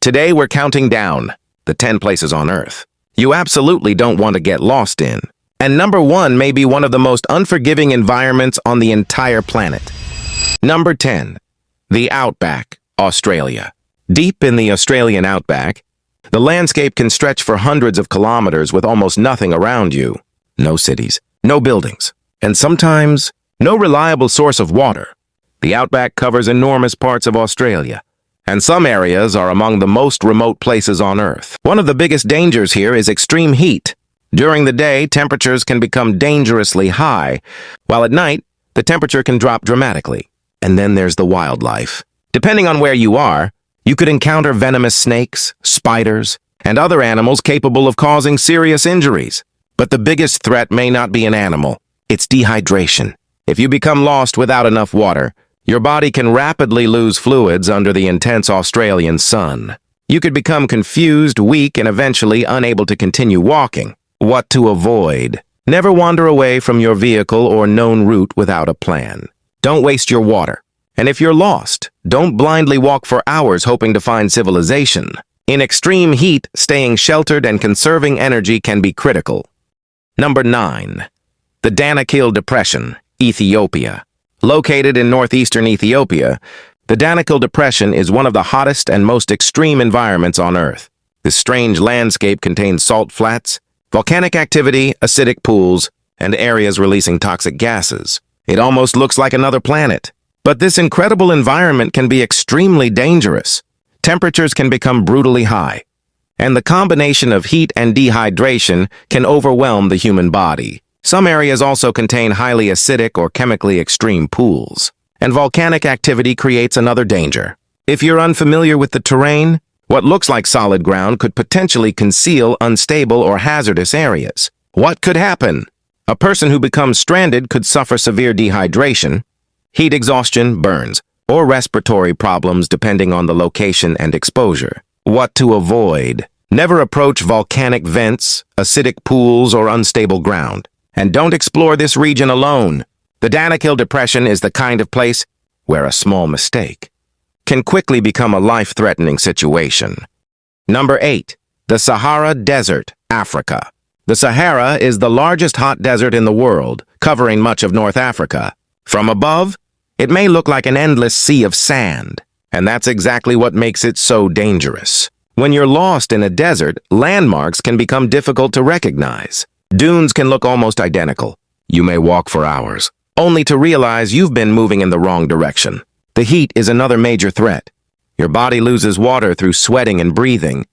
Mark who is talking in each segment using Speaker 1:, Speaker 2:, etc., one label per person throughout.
Speaker 1: Today we're counting down the 10 places on Earth you absolutely don't want to get lost in. And number 1 may be one of the most unforgiving environments on the entire planet. Number 10. The Outback, Australia. Deep in the Australian Outback, the landscape can stretch for hundreds of kilometers with almost nothing around you. No cities, no buildings, and sometimes no reliable source of water. The Outback covers enormous parts of Australia, and some areas are among the most remote places on Earth. One of the biggest dangers here is extreme heat. During the day, temperatures can become dangerously high, while at night, the temperature can drop dramatically. And then there's the wildlife. Depending on where you are, you could encounter venomous snakes, spiders, and other animals capable of causing serious injuries. But the biggest threat may not be an animal. It's dehydration. If you become lost without enough water, your body can rapidly lose fluids under the intense Australian sun. You could become confused, weak, and eventually unable to continue walking. What to avoid? Never wander away from your vehicle or known route without a plan. Don't waste your water. And if you're lost, don't blindly walk for hours hoping to find civilization. In extreme heat, staying sheltered and conserving energy can be critical. Number 9. The Danakil Depression, Ethiopia. Located in northeastern Ethiopia, the Danakil Depression is one of the hottest and most extreme environments on Earth. This strange landscape contains salt flats, volcanic activity, acidic pools, and areas releasing toxic gases. It almost looks like another planet. But this incredible environment can be extremely dangerous. Temperatures can become brutally high, and the combination of heat and dehydration can overwhelm the human body. Some areas also contain highly acidic or chemically extreme pools, and volcanic activity creates another danger. If you're unfamiliar with the terrain, what looks like solid ground could potentially conceal unstable or hazardous areas. What could happen? A person who becomes stranded could suffer severe dehydration, heat exhaustion, burns, or respiratory problems depending on the location and exposure. What to avoid? Never approach volcanic vents, acidic pools, or unstable ground. And don't explore this region alone. The Danakil Depression is the kind of place where a small mistake can quickly become a life-threatening situation. Number 8. The Sahara Desert, Africa. The Sahara is the largest hot desert in the world, covering much of North Africa. From above, it may look like an endless sea of sand, and that's exactly what makes it so dangerous. When you're lost in a desert, landmarks can become difficult to recognize. Dunes can look almost identical. You may walk for hours, only to realize you've been moving in the wrong direction. The heat is another major threat. Your body loses water through sweating and breathing,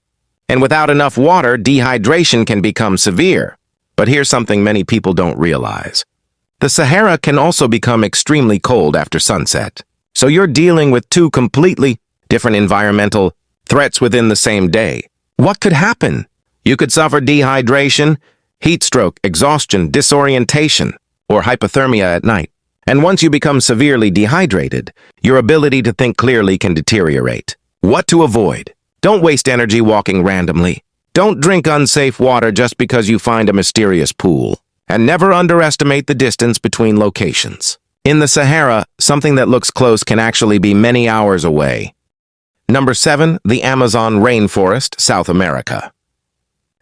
Speaker 1: and without enough water, dehydration can become severe. But here's something many people don't realize. The Sahara can also become extremely cold after sunset. So you're dealing with two completely different environmental threats within the same day. What could happen? You could suffer dehydration, heat stroke, exhaustion, disorientation, or hypothermia at night. And once you become severely dehydrated, your ability to think clearly can deteriorate. What to avoid? Don't waste energy walking randomly. Don't drink unsafe water just because you find a mysterious pool. And never underestimate the distance between locations. In the Sahara, something that looks close can actually be many hours away. Number 7. The Amazon Rainforest, South America.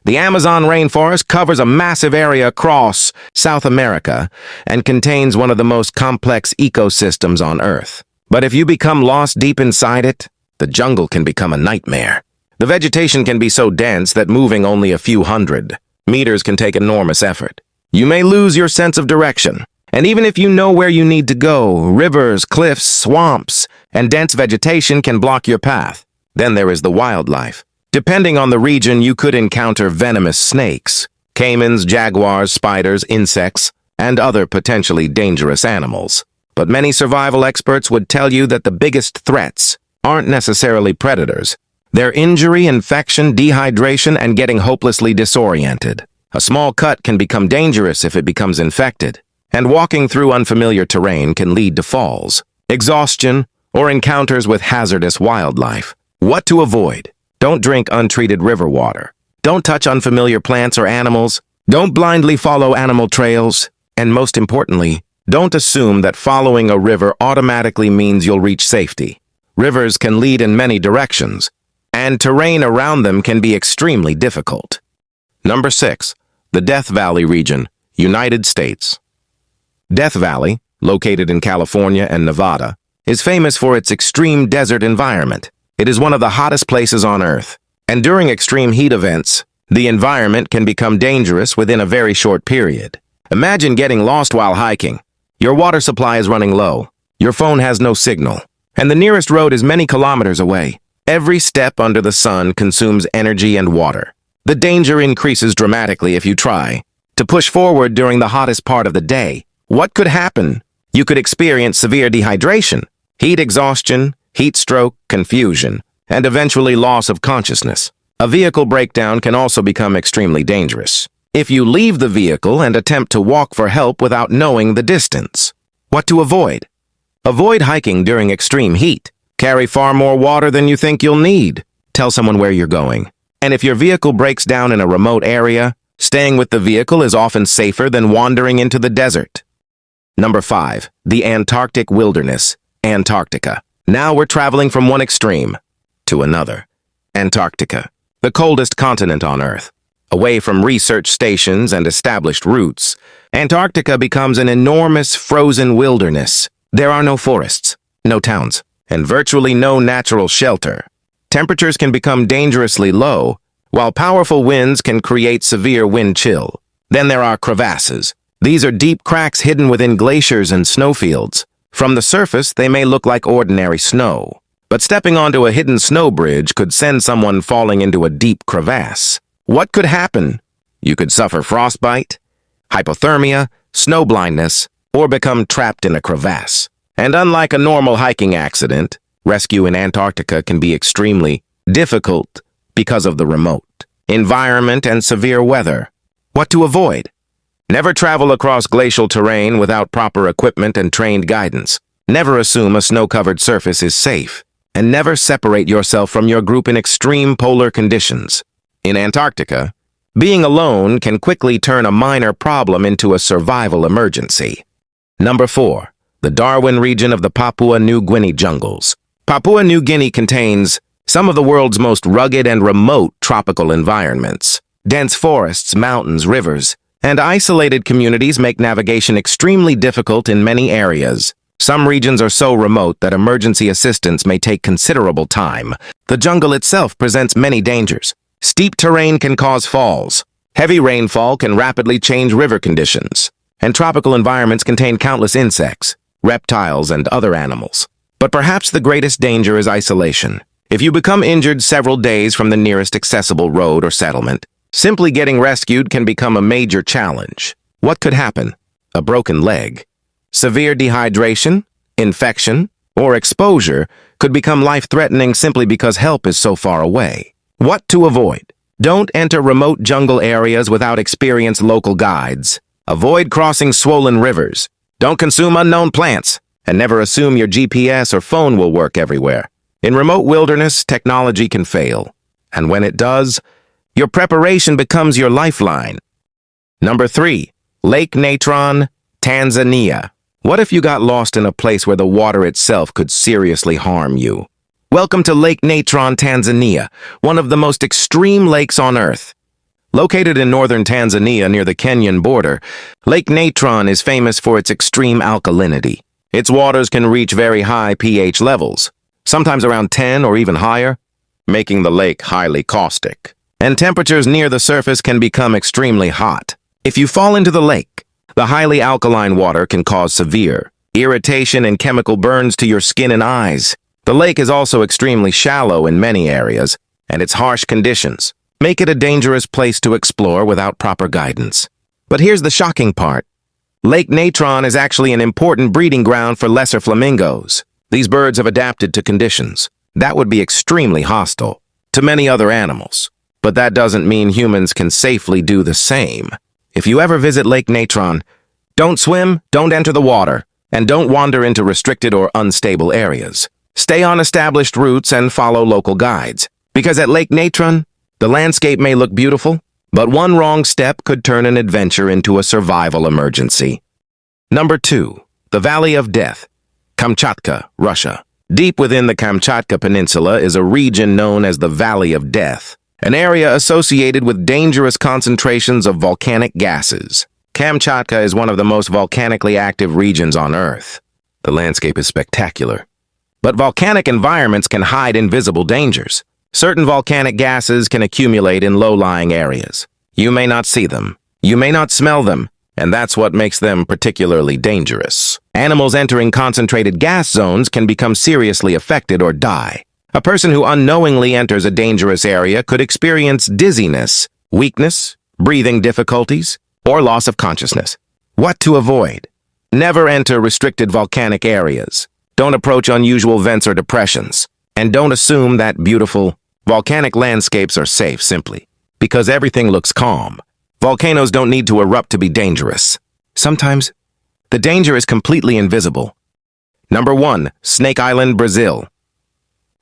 Speaker 1: The Amazon rainforest covers a massive area across South America and contains one of the most complex ecosystems on Earth. But if you become lost deep inside it, the jungle can become a nightmare. The vegetation can be so dense that moving only a few hundred meters can take enormous effort. You may lose your sense of direction. And even if you know where you need to go, rivers, cliffs, swamps, and dense vegetation can block your path. Then there is the wildlife. Depending on the region, you could encounter venomous snakes, caimans, jaguars, spiders, insects, and other potentially dangerous animals. But many survival experts would tell you that the biggest threats aren't necessarily predators. They're injury, infection, dehydration, and getting hopelessly disoriented. A small cut can become dangerous if it becomes infected, and walking through unfamiliar terrain can lead to falls, exhaustion, or encounters with hazardous wildlife. What to avoid? Don't drink untreated river water. Don't touch unfamiliar plants or animals. Don't blindly follow animal trails. And most importantly, don't assume that following a river automatically means you'll reach safety. Rivers can lead in many directions, and terrain around them can be extremely difficult. Number 6. The Death Valley region, United States. Death Valley, located in California and Nevada, is famous for its extreme desert environment. It is one of the hottest places on Earth, and during extreme heat events, the environment can become dangerous within a very short period. Imagine getting lost while hiking. Your water supply is running low, your phone has no signal, and the nearest road is many kilometers away. Every step under the sun consumes energy and water. The danger increases dramatically if you try to push forward during the hottest part of the day. What could happen? You could experience severe dehydration, heat exhaustion, heat stroke, confusion, and eventually loss of consciousness. A vehicle breakdown can also become extremely dangerous if you leave the vehicle and attempt to walk for help without knowing the distance. What to avoid? Avoid hiking during extreme heat. Carry far more water than you think you'll need. Tell someone where you're going. And if your vehicle breaks down in a remote area, staying with the vehicle is often safer than wandering into the desert. Number 5. The Antarctic Wilderness, Antarctica. Now we're traveling from one extreme to another. Antarctica, the coldest continent on Earth. Away from research stations and established routes, Antarctica becomes an enormous frozen wilderness. There are no forests, no towns, and virtually no natural shelter. Temperatures can become dangerously low, while powerful winds can create severe wind chill. Then there are crevasses. These are deep cracks hidden within glaciers and snowfields. From the surface, they may look like ordinary snow, but stepping onto a hidden snow bridge could send someone falling into a deep crevasse. What could happen? You could suffer frostbite, hypothermia, snow blindness, or become trapped in a crevasse. And unlike a normal hiking accident, rescue in Antarctica can be extremely difficult because of the remote environment and severe weather. What to avoid? Never travel across glacial terrain without proper equipment and trained guidance. Never assume a snow-covered surface is safe. And never separate yourself from your group in extreme polar conditions. In Antarctica, being alone can quickly turn a minor problem into a survival emergency. Number 4. The Darwin region of the Papua New Guinea jungles. Papua New Guinea contains some of the world's most rugged and remote tropical environments. Dense forests, mountains, rivers, and isolated communities make navigation extremely difficult in many areas. Some regions are so remote that emergency assistance may take considerable time. The jungle itself presents many dangers. Steep terrain can cause falls. Heavy rainfall can rapidly change river conditions. And tropical environments contain countless insects, reptiles, and other animals. But perhaps the greatest danger is isolation. If you become injured several days from the nearest accessible road or settlement, simply getting rescued can become a major challenge. What could happen? A broken leg, severe dehydration, infection, or exposure could become life-threatening simply because help is so far away. What to avoid? Don't enter remote jungle areas without experienced local guides. Avoid crossing swollen rivers. Don't consume unknown plants. And never assume your GPS or phone will work everywhere. In remote wilderness, technology can fail. And when it does, your preparation becomes your lifeline. Number 3. Lake Natron, Tanzania. What if you got lost in a place where the water itself could seriously harm you? Welcome to Lake Natron, Tanzania, one of the most extreme lakes on Earth. Located in northern Tanzania near the Kenyan border, Lake Natron is famous for its extreme alkalinity. Its waters can reach very high pH levels, sometimes around 10 or even higher, making the lake highly caustic. And temperatures near the surface can become extremely hot. If you fall into the lake, the highly alkaline water can cause severe irritation and chemical burns to your skin and eyes. The lake is also extremely shallow in many areas, and its harsh conditions make it a dangerous place to explore without proper guidance. But here's the shocking part. Lake Natron is actually an important breeding ground for lesser flamingos. These birds have adapted to conditions that would be extremely hostile to many other animals. But that doesn't mean humans can safely do the same. If you ever visit Lake Natron, don't swim, don't enter the water, and don't wander into restricted or unstable areas. Stay on established routes and follow local guides. Because at Lake Natron, the landscape may look beautiful, but one wrong step could turn an adventure into a survival emergency. Number 2. The Valley of Death, Kamchatka, Russia. Deep within the Kamchatka Peninsula is a region known as the Valley of Death, an area associated with dangerous concentrations of volcanic gases. Kamchatka is one of the most volcanically active regions on Earth. The landscape is spectacular. But volcanic environments can hide invisible dangers. Certain volcanic gases can accumulate in low-lying areas. You may not see them, you may not smell them, and that's what makes them particularly dangerous. Animals entering concentrated gas zones can become seriously affected or die. A person who unknowingly enters a dangerous area could experience dizziness, weakness, breathing difficulties, or loss of consciousness. What to avoid? Never enter restricted volcanic areas. Don't approach unusual vents or depressions. And don't assume that beautiful volcanic landscapes are safe simply because everything looks calm. Volcanoes don't need to erupt to be dangerous. Sometimes, the danger is completely invisible. Number 1. Snake Island, Brazil.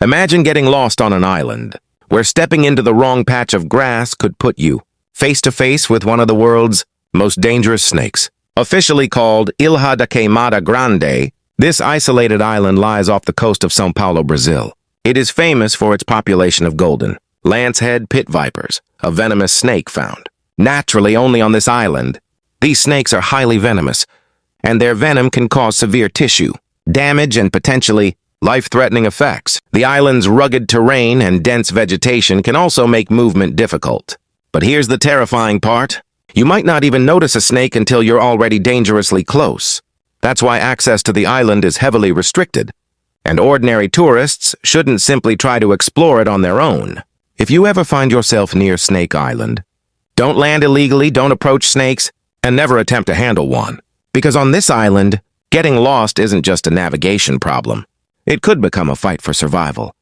Speaker 1: Imagine getting lost on an island, where stepping into the wrong patch of grass could put you face to face with one of the world's most dangerous snakes. Officially called Ilha da Queimada Grande, this isolated island lies off the coast of São Paulo, Brazil. It is famous for its population of golden, lancehead pit vipers, a venomous snake found naturally only on this island. These snakes are highly venomous, and their venom can cause severe tissue damage and potentially life-threatening effects. The island's rugged terrain and dense vegetation can also make movement difficult. But here's the terrifying part. You might not even notice a snake until you're already dangerously close. That's why access to the island is heavily restricted, and ordinary tourists shouldn't simply try to explore it on their own. If you ever find yourself near Snake Island, don't land illegally, don't approach snakes, and never attempt to handle one. Because on this island, getting lost isn't just a navigation problem. It could become a fight for survival.